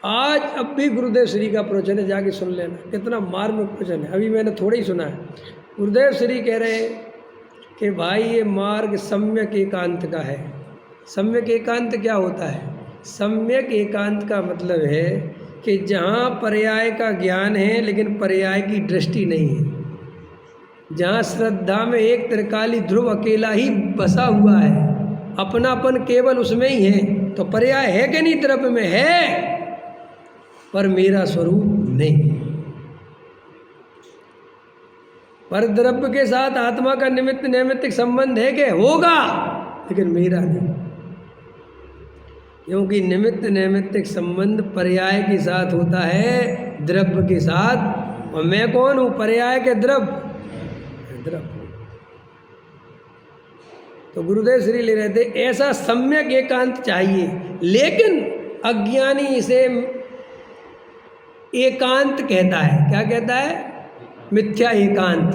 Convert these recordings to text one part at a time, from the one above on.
आज अब भी गुरुदेव श्री का प्रवचन है, जाके सुन लेना, कितना मार्मिक प्रवचन है। अभी मैंने थोड़ा ही सुना है। गुरुदेव श्री कह रहे हैं कि भाई ये मार्ग सम्यक एकांत का है। सम्यक एकांत क्या होता है? सम्यक एकांत का मतलब है कि जहाँ पर्याय का ज्ञान है लेकिन पर्याय की दृष्टि नहीं है, जहाँ श्रद्धा में एक त्रिकाली ध्रुव अकेला ही बसा हुआ है, अपनापन केवल उसमें ही है, तो पर्याय है कि नहीं? द्रव्य में है पर मेरा स्वरूप नहीं। पर द्रव्य के साथ आत्मा का निमित्त नैमित्तिक संबंध है कि होगा, लेकिन मेरा नहीं, क्योंकि निमित्त नैमित्तिक संबंध पर्याय के साथ होता है, द्रव्य के साथ। और मैं कौन हूँ? पर्याय के द्रव्य। तो गुरुदेव श्री ले रहे थे ऐसा सम्यक एकांत चाहिए, लेकिन अज्ञानी इसे एकांत कहता है। क्या कहता है? मिथ्या एकांत।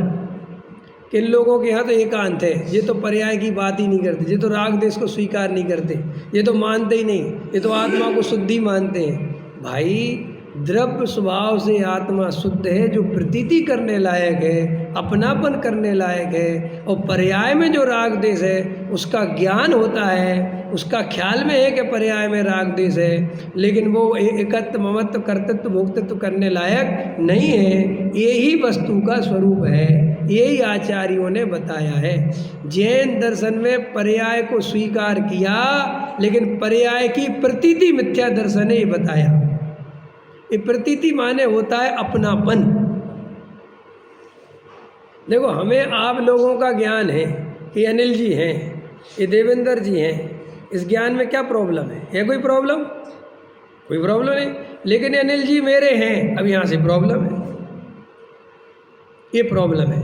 किन लोगों के यहाँ तो एकांत है, ये तो पर्याय की बात ही नहीं करते, ये तो राग देश को स्वीकार नहीं करते, ये तो मानते ही नहीं, ये तो आत्मा को शुद्धि मानते हैं। भाई द्रव्य स्वभाव से आत्मा शुद्ध है, जो प्रतीति करने लायक है, अपनापन करने लायक है। और पर्याय में जो राग देश है उसका ज्ञान होता है, उसका ख्याल में है कि पर्याय में राग देश है, लेकिन वो एकत्व ममत्व कर्तृत्व भोक्तृत्व करने लायक नहीं है। यही वस्तु का स्वरूप है, यही आचार्यों ने बताया है। जैन दर्शन में पर्याय को स्वीकार किया, लेकिन पर्याय की प्रतीति मिथ्या दर्शन ने बताया। ये प्रतीति माने होता है अपनापन। देखो, हमें आप लोगों का ज्ञान है कि अनिल जी हैं, ये देवेंद्र जी हैं, इस ज्ञान में क्या प्रॉब्लम है कोई प्रॉब्लम? कोई प्रॉब्लम नहीं। लेकिन अनिल जी मेरे हैं, अब यहाँ से प्रॉब्लम है, ये प्रॉब्लम है।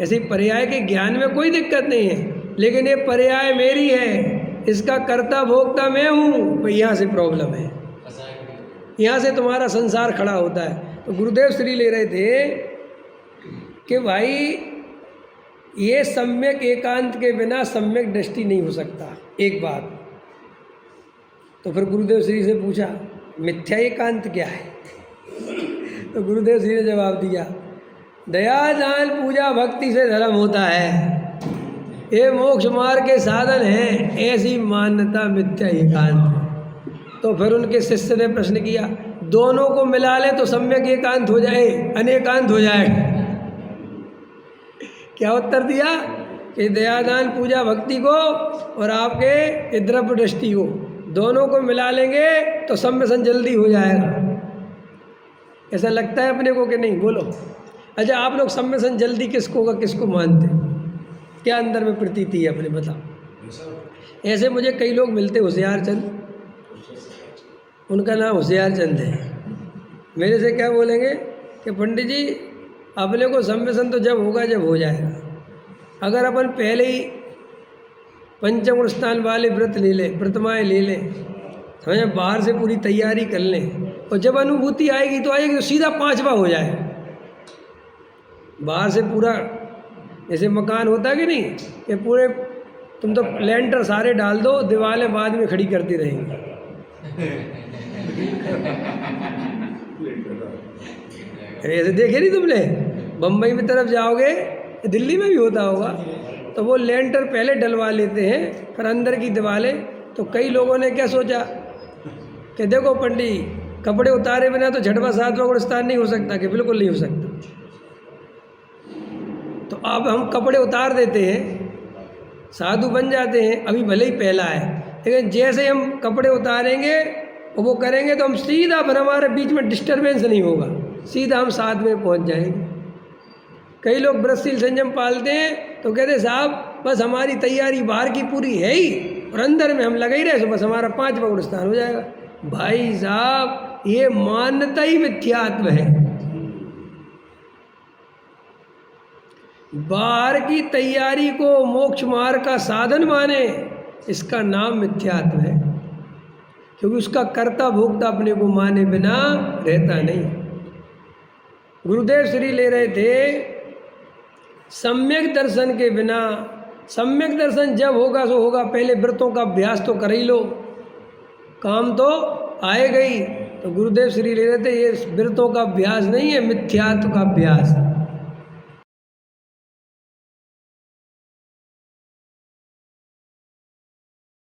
ऐसे पर्याय के ज्ञान में कोई दिक्कत नहीं है, लेकिन ये पर्याय मेरी है, इसका कर्ता भोक्ता मैं हूँ, यहाँ से प्रॉब्लम है। यहाँ से तुम्हारा संसार खड़ा होता है। तो गुरुदेव श्री ले रहे थे कि भाई ये सम्यक एकांत के बिना सम्यक दृष्टि नहीं हो सकता। एक बात। तो फिर गुरुदेव श्री से पूछा मिथ्या एकांत क्या है? तो गुरुदेव श्री ने जवाब दिया, दया दान पूजा भक्ति से धर्म होता है, ये मोक्ष मार्ग के साधन हैं, ऐसी मान्यता मिथ्या एकांत। तो फिर उनके शिष्य ने प्रश्न किया, दोनों को मिला ले तो सम्यक एकांत हो जाए, अनेकांत हो जाए? क्या उत्तर दिया कि दयादान पूजा भक्ति को और आपके द्रव्य दृष्टि को दोनों को मिला लेंगे तो सम्यसन जल्दी हो जाएगा। ऐसा लगता है अपने को कि नहीं? बोलो। अच्छा, आप लोग सम्यसन जल्दी किसको का किसको मानते? क्या अंदर में प्रतीति है अपने? बताओ। ऐसे मुझे कई लोग मिलते, होशियार चंद, उनका नाम होशियार चंद है। मेरे से क्या बोलेंगे कि पंडित जी अपने को सम्यसन तो जब होगा जब हो जाएगा। अगर अपन पहले ही पंचम स्नान वाले व्रत ले लें, प्रतिमाएँ ले लें, हमें बाहर से पूरी तैयारी कर लें, और जब अनुभूति आएगी तो आएगी, तो सीधा 5वां हो जाए। बाहर से पूरा जैसे मकान होता है कि नहीं, कि पूरे तुम तो लेंटर सारे डाल दो, दीवारें बाद में खड़ी करती रहेंगी। ऐसे देखे नहीं तुमने? बम्बई की तरफ जाओगे, दिल्ली में भी होता होगा, तो वो लेंटर पहले डलवा लेते हैं, फिर अंदर की दीवारें। तो कई लोगों ने क्या सोचा कि देखो पंडित, कपड़े उतारे बिना तो झटवा 7वां गुणस्थान नहीं हो सकता, कि बिल्कुल नहीं हो सकता। तो अब हम कपड़े उतार देते हैं, साधु बन जाते हैं, अभी भले ही पहला है, लेकिन जैसे हम कपड़े उतारेंगे और वो करेंगे तो हम सीधा, फिर हमारे बीच में डिस्टर्बेंस नहीं होगा, सीधा हम साथ में पहुंच जाएंगे। कई लोग व्रतशील संयम पालते हैं तो कहते साहब बस हमारी तैयारी बाहर की पूरी है ही, और अंदर में हम लगे ही रहे, तो बस हमारा 5वां गुणस्थान हो जाएगा। भाई साहब, ये मान्यता ही मिथ्यात्व है। बाहर की तैयारी को मोक्ष मार्ग का साधन माने, इसका नाम मिथ्यात्व है, क्योंकि उसका कर्ता भोक्ता अपने को माने बिना रहता नहीं। गुरुदेव श्री ले रहे थे सम्यक दर्शन के बिना, सम्यक दर्शन जब होगा सो होगा, पहले व्रतों का अभ्यास तो कर ही लो, काम तो आएगा ही। तो गुरुदेव श्री ले रहे थे ये व्रतों का अभ्यास नहीं है, मिथ्यात्व का अभ्यास है।